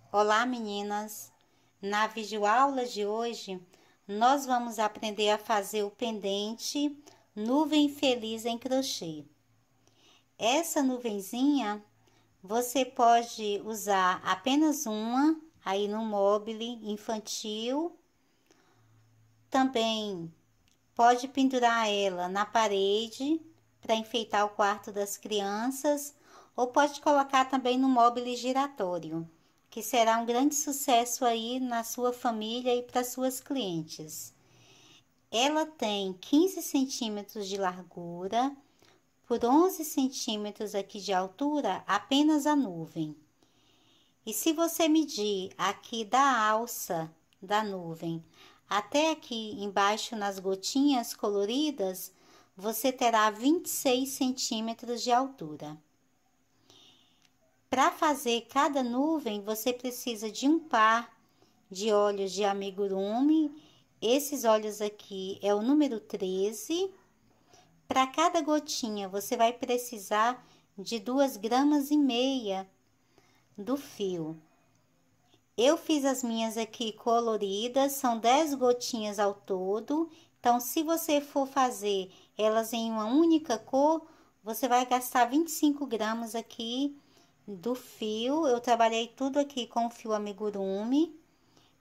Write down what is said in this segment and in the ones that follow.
Olá, meninas! Na videoaula de hoje, nós vamos aprender a fazer o pendente Nuvem Feliz em crochê. Essa nuvenzinha, você pode usar apenas uma aí no mobile infantil. Também pode pendurar ela na parede para enfeitar o quarto das crianças, ou pode colocar também no mobile giratório, que será um grande sucesso aí na sua família e para suas clientes. Ela tem 15 centímetros de largura, por 11 centímetros aqui de altura, apenas a nuvem. E se você medir aqui da alça da nuvem até aqui embaixo nas gotinhas coloridas, você terá 26 centímetros de altura. Para fazer cada nuvem, você precisa de um par de olhos de amigurumi. Esses olhos aqui é o número 13. Para cada gotinha, você vai precisar de 2,5 gramas do fio. Eu fiz as minhas aqui coloridas, são 10 gotinhas ao todo. Então, se você for fazer elas em uma única cor, você vai gastar 25 gramas aqui do fio. Eu trabalhei tudo aqui com o fio amigurumi,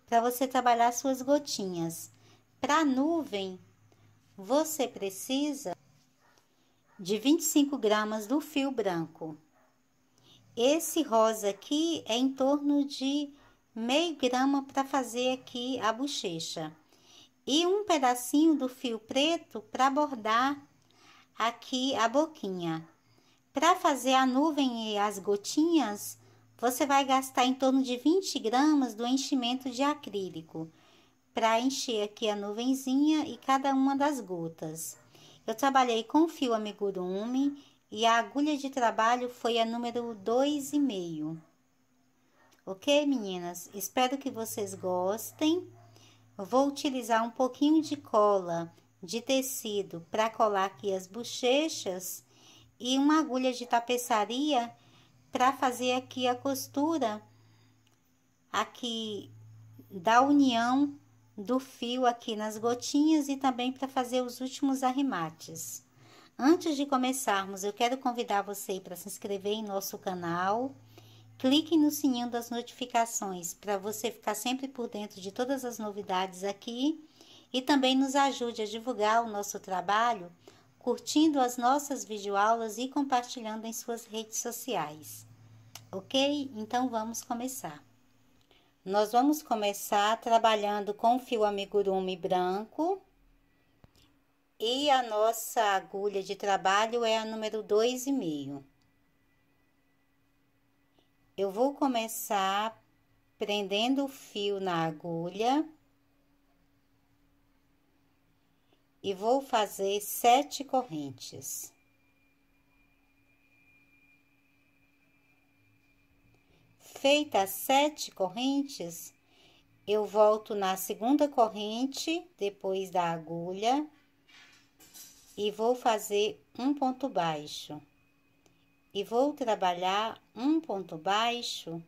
para você trabalhar suas gotinhas. Para nuvem, você precisa de 25 gramas do fio branco. Esse rosa aqui é em torno de meio grama para fazer aqui a bochecha. E um pedacinho do fio preto para bordar aqui a boquinha. Para fazer a nuvem e as gotinhas, você vai gastar em torno de 20 gramas do enchimento de acrílico, para encher aqui a nuvenzinha e cada uma das gotas. Eu trabalhei com fio amigurumi e a agulha de trabalho foi a número 2,5. Ok, meninas? Espero que vocês gostem. Eu vou utilizar um pouquinho de cola de tecido para colar aqui as bochechas e uma agulha de tapeçaria para fazer aqui a costura aqui da união do fio aqui nas gotinhas e também para fazer os últimos arremates. Antes de começarmos, eu quero convidar você para se inscrever em nosso canal. Clique no sininho das notificações para você ficar sempre por dentro de todas as novidades aqui. E também nos ajude a divulgar o nosso trabalho, curtindo as nossas videoaulas e compartilhando em suas redes sociais. Ok? Então, vamos começar. Nós vamos começar trabalhando com o fio amigurumi branco. E a nossa agulha de trabalho é a número 2,5. Eu vou começar prendendo o fio na agulha. E vou fazer 7 correntes. Feitas as 7 correntes, eu volto na segunda corrente, depois da agulha, e vou fazer um ponto baixo. E vou trabalhar um ponto baixo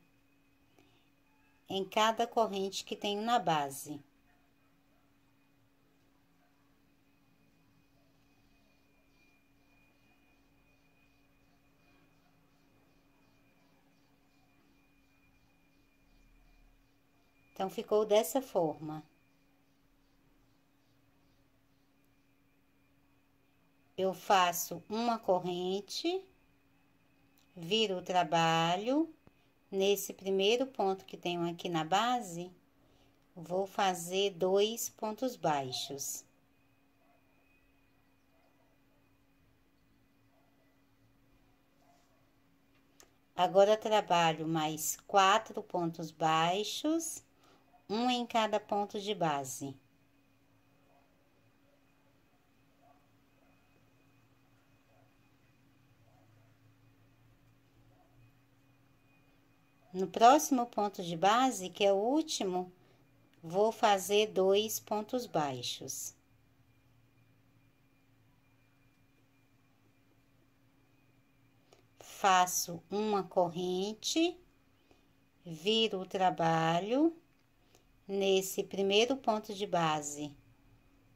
em cada corrente que tenho na base. Então, ficou dessa forma. Eu faço uma corrente, viro o trabalho. Nesse primeiro ponto que tenho aqui na base, vou fazer 2 pontos baixos. Agora, trabalho mais 4 pontos baixos, um em cada ponto de base. No próximo ponto de base, que é o último, vou fazer 2 pontos baixos. Faço uma corrente, viro o trabalho, nesse primeiro ponto de base,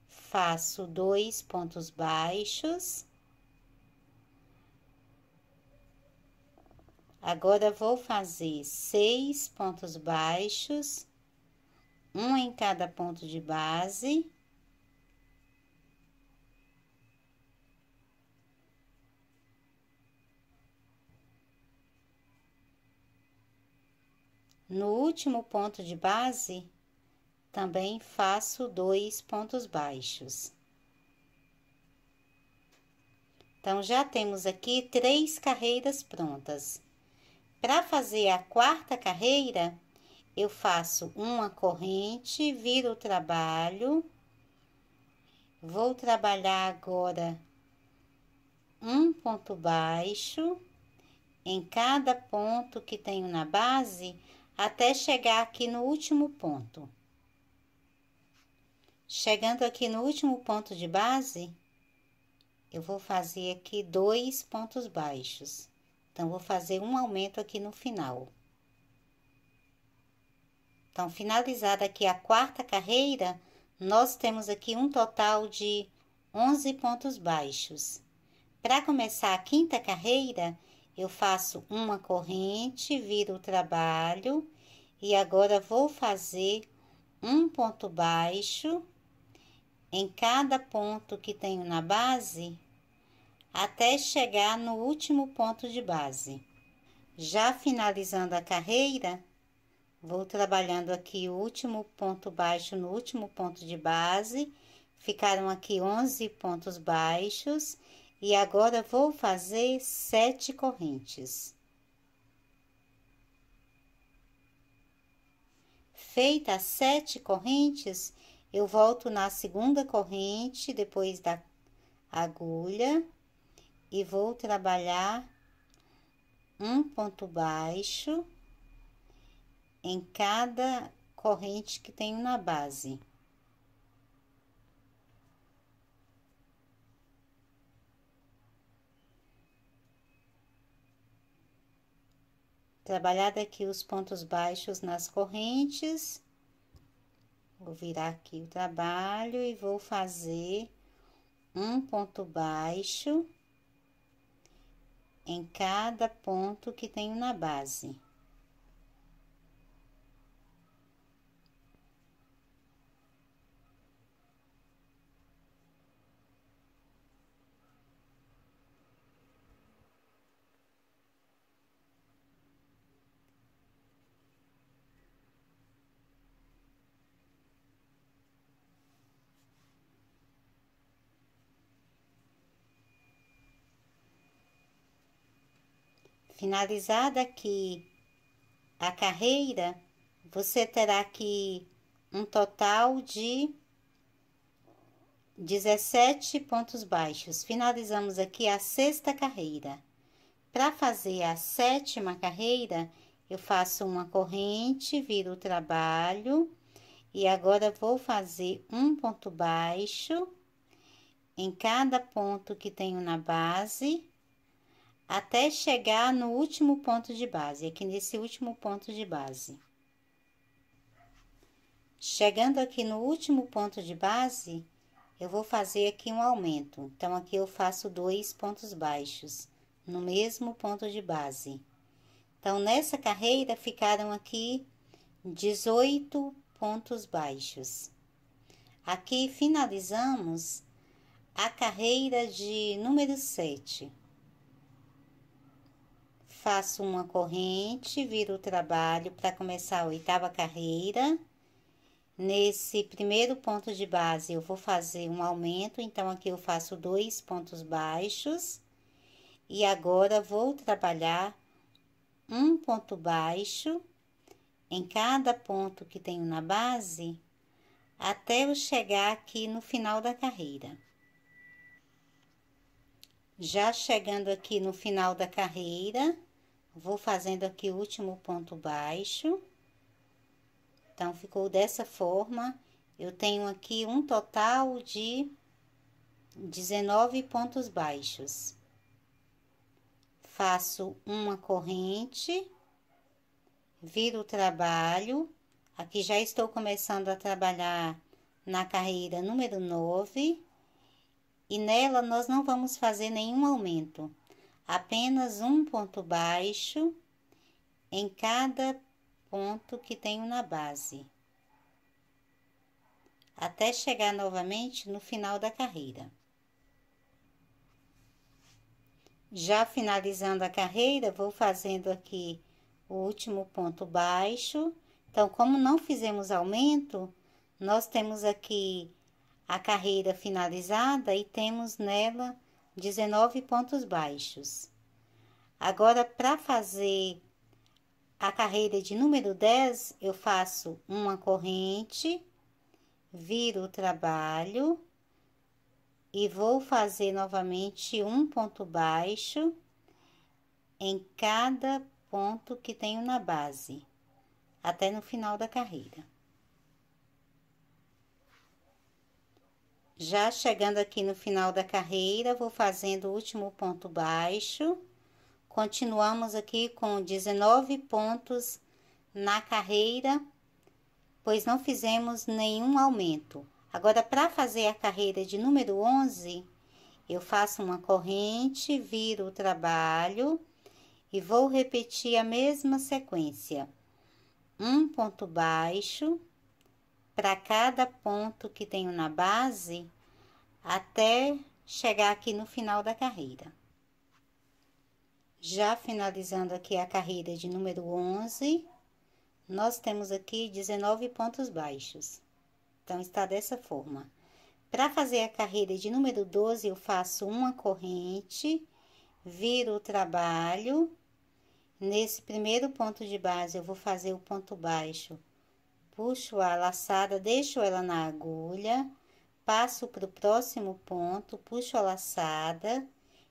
faço 2 pontos baixos. Agora, vou fazer 6 pontos baixos, um em cada ponto de base. No último ponto de base, também faço 2 pontos baixos. Então, já temos aqui 3 carreiras prontas. Para fazer a quarta carreira, eu faço uma corrente, viro o trabalho. Vou trabalhar agora um ponto baixo em cada ponto que tenho na base, até chegar aqui no último ponto. Chegando aqui no último ponto de base, eu vou fazer aqui 2 pontos baixos. Então, vou fazer um aumento aqui no final. Então, finalizada aqui a quarta carreira, nós temos aqui um total de 11 pontos baixos. Para começar a quinta carreira, eu faço uma corrente, viro o trabalho e agora vou fazer um ponto baixo em cada ponto que tenho na base, até chegar no último ponto de base. Já finalizando a carreira, vou trabalhando aqui o último ponto baixo no último ponto de base, ficaram aqui 11 pontos baixos, e agora vou fazer 7 correntes. Feita as 7 correntes, eu volto na segunda corrente, depois da agulha, e vou trabalhar um ponto baixo em cada corrente que tenho na base. Trabalhado aqui os pontos baixos nas correntes, vou virar aqui o trabalho e vou fazer um ponto baixo em cada ponto que tenho na base. Finalizada aqui a carreira, você terá aqui um total de 17 pontos baixos. Finalizamos aqui a sexta carreira. Para fazer a sétima carreira, eu faço uma corrente, viro o trabalho e agora vou fazer um ponto baixo em cada ponto que tenho na base, até chegar no último ponto de base, aqui nesse último ponto de base. Chegando aqui no último ponto de base, eu vou fazer aqui um aumento. Então, aqui eu faço 2 pontos baixos no mesmo ponto de base. Então, nessa carreira, ficaram aqui 18 pontos baixos. Aqui, finalizamos a carreira de número 7. Faço uma corrente, viro o trabalho para começar a oitava carreira. Nesse primeiro ponto de base, eu vou fazer um aumento, então, aqui eu faço 2 pontos baixos. E agora, vou trabalhar um ponto baixo em cada ponto que tenho na base, até eu chegar aqui no final da carreira. Já chegando aqui no final da carreira, vou fazendo aqui o último ponto baixo. Então, ficou dessa forma. Eu tenho aqui um total de 19 pontos baixos. Faço uma corrente, viro o trabalho. Aqui já estou começando a trabalhar na carreira número 9. E nela nós não vamos fazer nenhum aumento. Apenas um ponto baixo em cada ponto que tenho na base, até chegar novamente no final da carreira. Já finalizando a carreira, vou fazendo aqui o último ponto baixo. Então, como não fizemos aumento, nós temos aqui a carreira finalizada e temos nela 19 pontos baixos. Agora, para fazer a carreira de número 10, eu faço uma corrente, viro o trabalho e vou fazer novamente um ponto baixo em cada ponto que tenho na base, até no final da carreira. Já chegando aqui no final da carreira, vou fazendo o último ponto baixo. Continuamos aqui com 19 pontos na carreira, pois não fizemos nenhum aumento. Agora, para fazer a carreira de número 11, eu faço uma corrente, viro o trabalho e vou repetir a mesma sequência. Um ponto baixo para cada ponto que tenho na base, até chegar aqui no final da carreira. Já finalizando aqui a carreira de número 11, nós temos aqui 19 pontos baixos. Então, está dessa forma. Para fazer a carreira de número 12, eu faço uma corrente, viro o trabalho. Nesse primeiro ponto de base, eu vou fazer o ponto baixo, puxo a laçada, deixo ela na agulha, passo para o próximo ponto, puxo a laçada,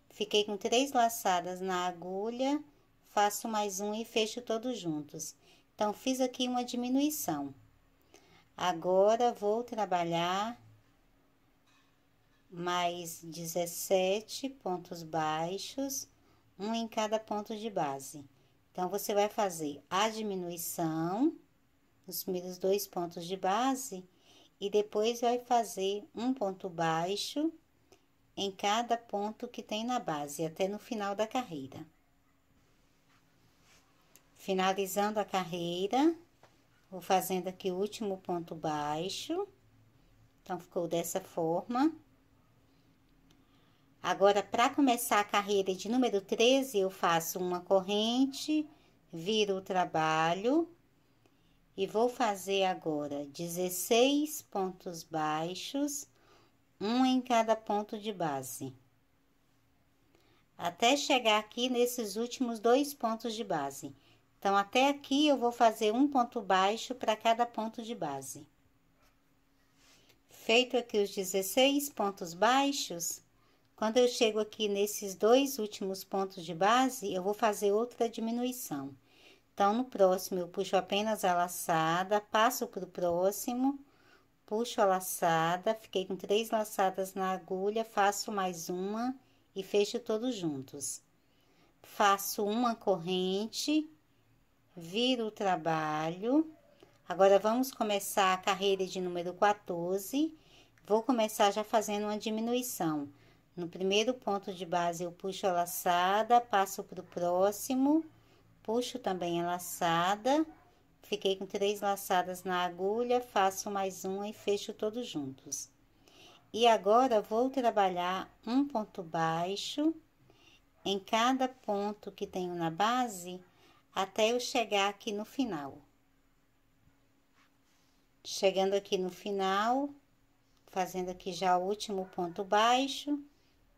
fiquei com 3 laçadas na agulha, faço mais um e fecho todos juntos. Então, fiz aqui uma diminuição. Agora, vou trabalhar mais 17 pontos baixos, um em cada ponto de base. Então, você vai fazer a diminuição nos primeiros 2 pontos de base e depois vai fazer um ponto baixo em cada ponto que tem na base, até no final da carreira. Finalizando a carreira, vou fazendo aqui o último ponto baixo. Então, ficou dessa forma. Agora, para começar a carreira de número 13, eu faço uma corrente, viro o trabalho e vou fazer agora 16 pontos baixos, um em cada ponto de base, até chegar aqui nesses últimos 2 pontos de base. Então, até aqui eu vou fazer um ponto baixo para cada ponto de base. Feito aqui os 16 pontos baixos, quando eu chego aqui nesses 2 últimos pontos de base, eu vou fazer outra diminuição. Então, no próximo, eu puxo apenas a laçada, passo para o próximo, puxo a laçada, fiquei com 3 laçadas na agulha, faço mais uma e fecho todos juntos. Faço uma corrente, viro o trabalho. Agora, vamos começar a carreira de número 14. Vou começar já fazendo uma diminuição. No primeiro ponto de base, eu puxo a laçada, passo para o próximo, puxo também a laçada, fiquei com 3 laçadas na agulha, faço mais uma e fecho todos juntos. E agora, vou trabalhar um ponto baixo em cada ponto que tenho na base, até eu chegar aqui no final. Chegando aqui no final, fazendo aqui já o último ponto baixo,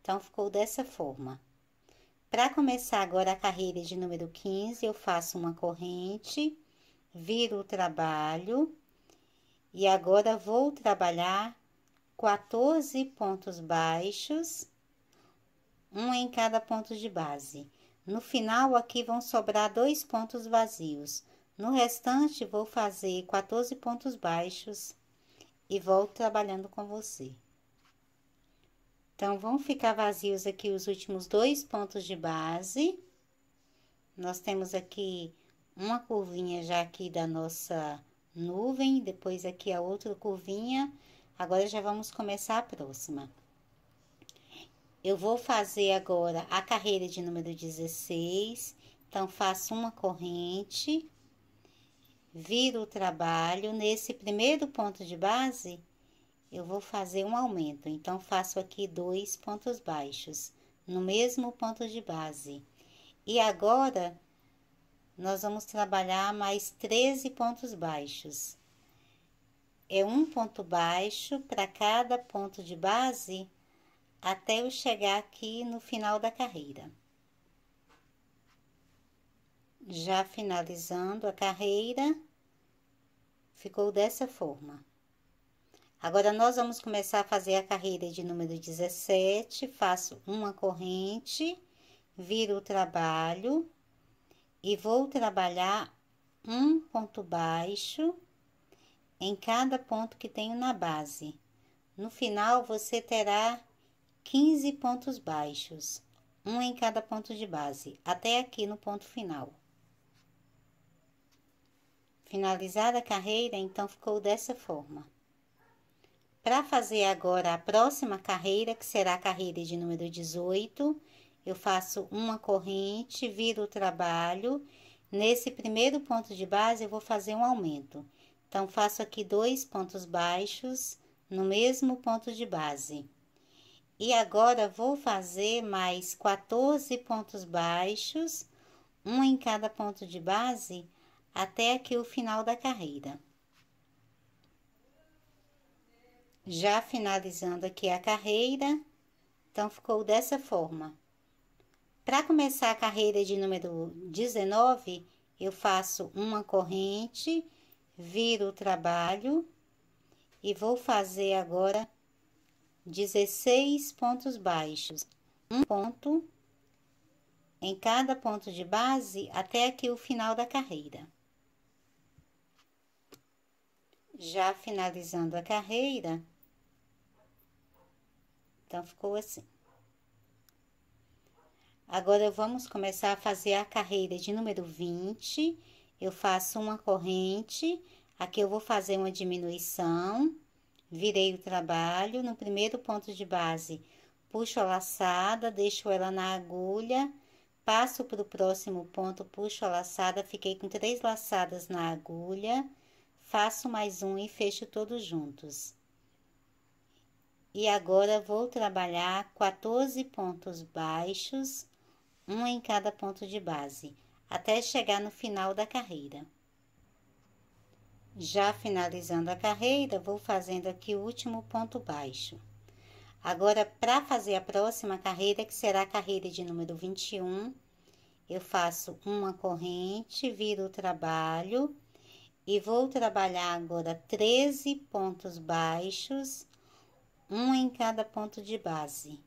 então, ficou dessa forma. Para começar agora a carreira de número 15, eu faço uma corrente, viro o trabalho e agora vou trabalhar 14 pontos baixos, um em cada ponto de base. No final, aqui vão sobrar 2 pontos vazios. No restante, vou fazer 14 pontos baixos e volto trabalhando com você. Então, vão ficar vazios aqui os últimos 2 pontos de base. Nós temos aqui uma curvinha já aqui da nossa nuvem, depois aqui a outra curvinha. Agora já vamos começar a próxima. Eu vou fazer agora a carreira de número 16, então faço uma corrente, viro o trabalho. Nesse primeiro ponto de base, eu vou fazer um aumento, então faço aqui 2 pontos baixos no mesmo ponto de base. E agora, nós vamos trabalhar mais 13 pontos baixos. É um ponto baixo para cada ponto de base, até eu chegar aqui no final da carreira. Já finalizando a carreira, ficou dessa forma. Agora, nós vamos começar a fazer a carreira de número 17, faço uma corrente, viro o trabalho e vou trabalhar um ponto baixo em cada ponto que tenho na base. No final, você terá 15 pontos baixos, um em cada ponto de base, até aqui no ponto final. Finalizada a carreira, então, ficou dessa forma. Para fazer agora a próxima carreira, que será a carreira de número 18, eu faço uma corrente, viro o trabalho. Nesse primeiro ponto de base, eu vou fazer um aumento. Então, faço aqui 2 pontos baixos no mesmo ponto de base. E agora, vou fazer mais 14 pontos baixos, um em cada ponto de base, até aqui o final da carreira. Já finalizando aqui a carreira, então ficou dessa forma. Para começar a carreira de número 19, eu faço uma corrente, viro o trabalho e vou fazer agora 16 pontos baixos. Um ponto em cada ponto de base até aqui o final da carreira. Já finalizando a carreira, então ficou assim. Agora, vamos começar a fazer a carreira de número 20. Eu faço uma corrente, aqui eu vou fazer uma diminuição, virei o trabalho, no primeiro ponto de base, puxo a laçada, deixo ela na agulha, passo para o próximo ponto, puxo a laçada, fiquei com 3 laçadas na agulha, faço mais um e fecho todos juntos. E agora, vou trabalhar 14 pontos baixos, um em cada ponto de base, até chegar no final da carreira. Já finalizando a carreira, vou fazendo aqui o último ponto baixo. Agora, para fazer a próxima carreira, que será a carreira de número 21, eu faço uma corrente, viro o trabalho e vou trabalhar agora 13 pontos baixos, um em cada ponto de base.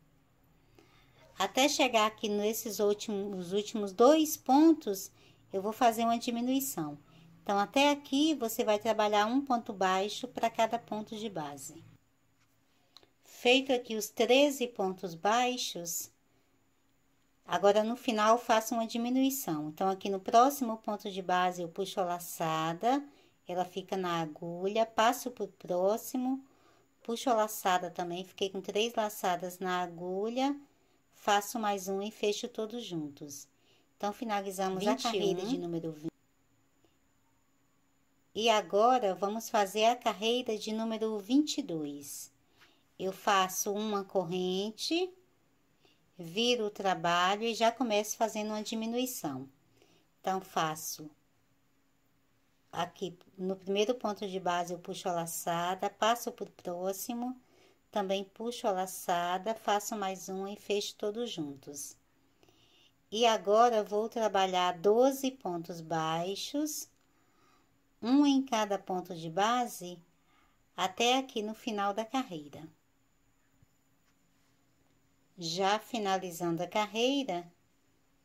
Até chegar aqui nesses últimos 2 pontos, eu vou fazer uma diminuição. Então, até aqui, você vai trabalhar um ponto baixo para cada ponto de base. Feito aqui os 13 pontos baixos, agora no final, faço uma diminuição. Então, aqui no próximo ponto de base, eu puxo a laçada, ela fica na agulha, passo para o próximo, puxo a laçada também, fiquei com 3 laçadas na agulha, faço mais um e fecho todos juntos. Então, finalizamos 21. A carreira de número 20. E agora, vamos fazer a carreira de número 22. Eu faço uma corrente, viro o trabalho e já começo fazendo uma diminuição. Então, faço aqui no primeiro ponto de base, eu puxo a laçada, passo para o próximo, também puxo a laçada, faço mais um e fecho todos juntos. E agora, vou trabalhar 12 pontos baixos, um em cada ponto de base, até aqui no final da carreira. Já finalizando a carreira,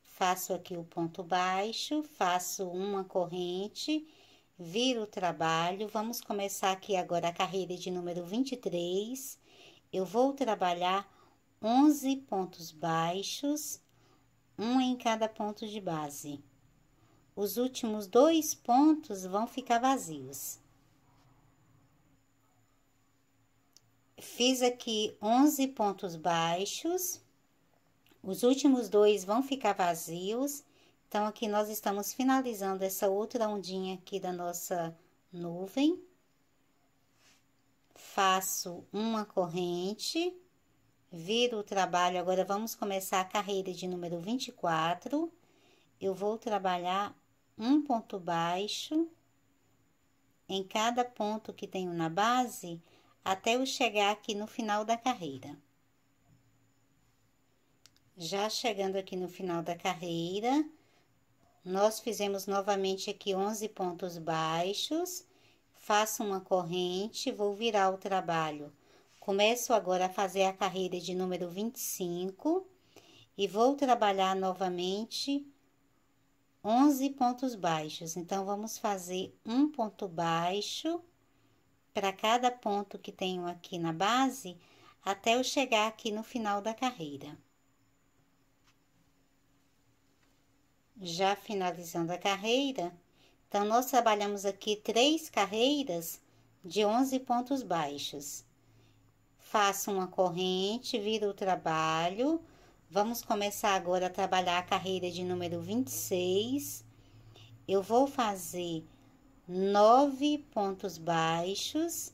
faço aqui o ponto baixo, faço uma corrente, viro o trabalho. Vamos começar aqui agora a carreira de número 23. Eu vou trabalhar 11 pontos baixos, um em cada ponto de base. os últimos 2 pontos vão ficar vazios. Fiz aqui 11 pontos baixos, os últimos 2 vão ficar vazios. Então, aqui nós estamos finalizando essa outra ondinha aqui da nossa nuvem. Faço uma corrente, viro o trabalho. Agora, vamos começar a carreira de número 24. Eu vou trabalhar um ponto baixo em cada ponto que tenho na base, até eu chegar aqui no final da carreira. Já chegando aqui no final da carreira, nós fizemos novamente aqui 11 pontos baixos, faço uma corrente, vou virar o trabalho. Começo agora a fazer a carreira de número 25 e vou trabalhar novamente 11 pontos baixos. Então, vamos fazer um ponto baixo para cada ponto que tenho aqui na base, até eu chegar aqui no final da carreira. Já finalizando a carreira, então, nós trabalhamos aqui 3 carreiras de 11 pontos baixos. Faço uma corrente, viro o trabalho. Vamos começar agora a trabalhar a carreira de número 26. Eu vou fazer 9 pontos baixos,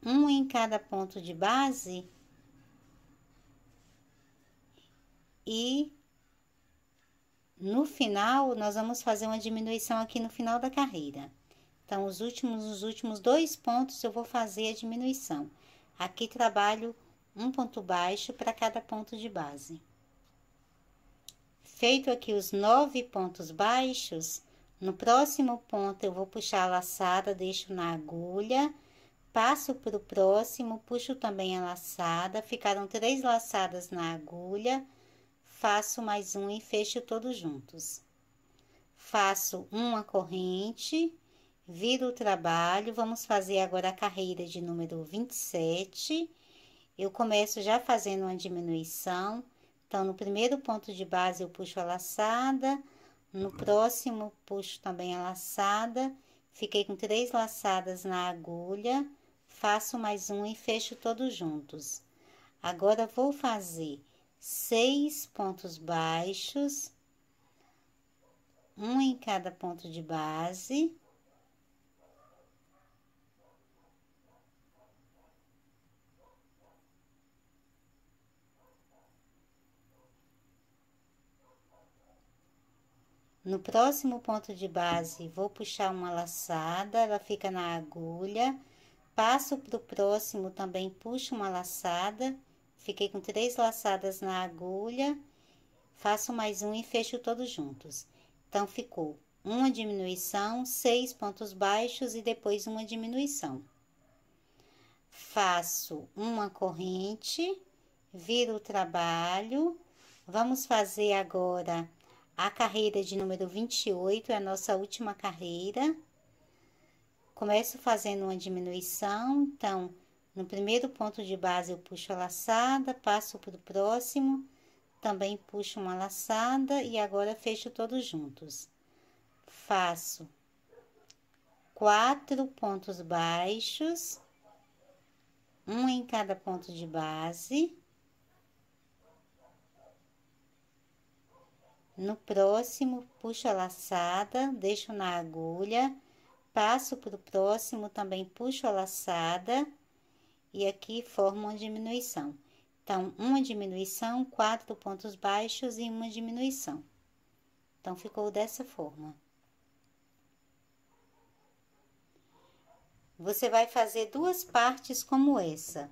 um em cada ponto de base, e no final, nós vamos fazer uma diminuição aqui no final da carreira. Então, os últimos 2 pontos eu vou fazer a diminuição. Aqui trabalho um ponto baixo para cada ponto de base. Feito aqui os 9 pontos baixos, no próximo ponto eu vou puxar a laçada, deixo na agulha, passo para o próximo, puxo também a laçada, ficaram 3 laçadas na agulha. Faço mais um e fecho todos juntos. Faço uma corrente, viro o trabalho. Vamos fazer agora a carreira de número 27. Eu começo já fazendo uma diminuição. Então, no primeiro ponto de base, eu puxo a laçada. No próximo, puxo também a laçada. Fiquei com 3 laçadas na agulha. Faço mais um e fecho todos juntos. Agora, vou fazer 6 pontos baixos, um em cada ponto de base. No próximo ponto de base, vou puxar uma laçada, ela fica na agulha, passo para o próximo, também puxo uma laçada. Fiquei com 3 laçadas na agulha, faço mais um e fecho todos juntos. Então, ficou uma diminuição, 6 pontos baixos e depois uma diminuição. Faço uma corrente, viro o trabalho. Vamos fazer agora a carreira de número 28, é a nossa última carreira. Começo fazendo uma diminuição, então, no primeiro ponto de base, eu puxo a laçada, passo para o próximo, também puxo uma laçada e agora fecho todos juntos. Faço 4 pontos baixos, um em cada ponto de base. No próximo, puxo a laçada, deixo na agulha, passo para o próximo, também puxo a laçada. E aqui forma uma diminuição. Então, uma diminuição, 4 pontos baixos e uma diminuição. Então, ficou dessa forma. Você vai fazer 2 partes como essa.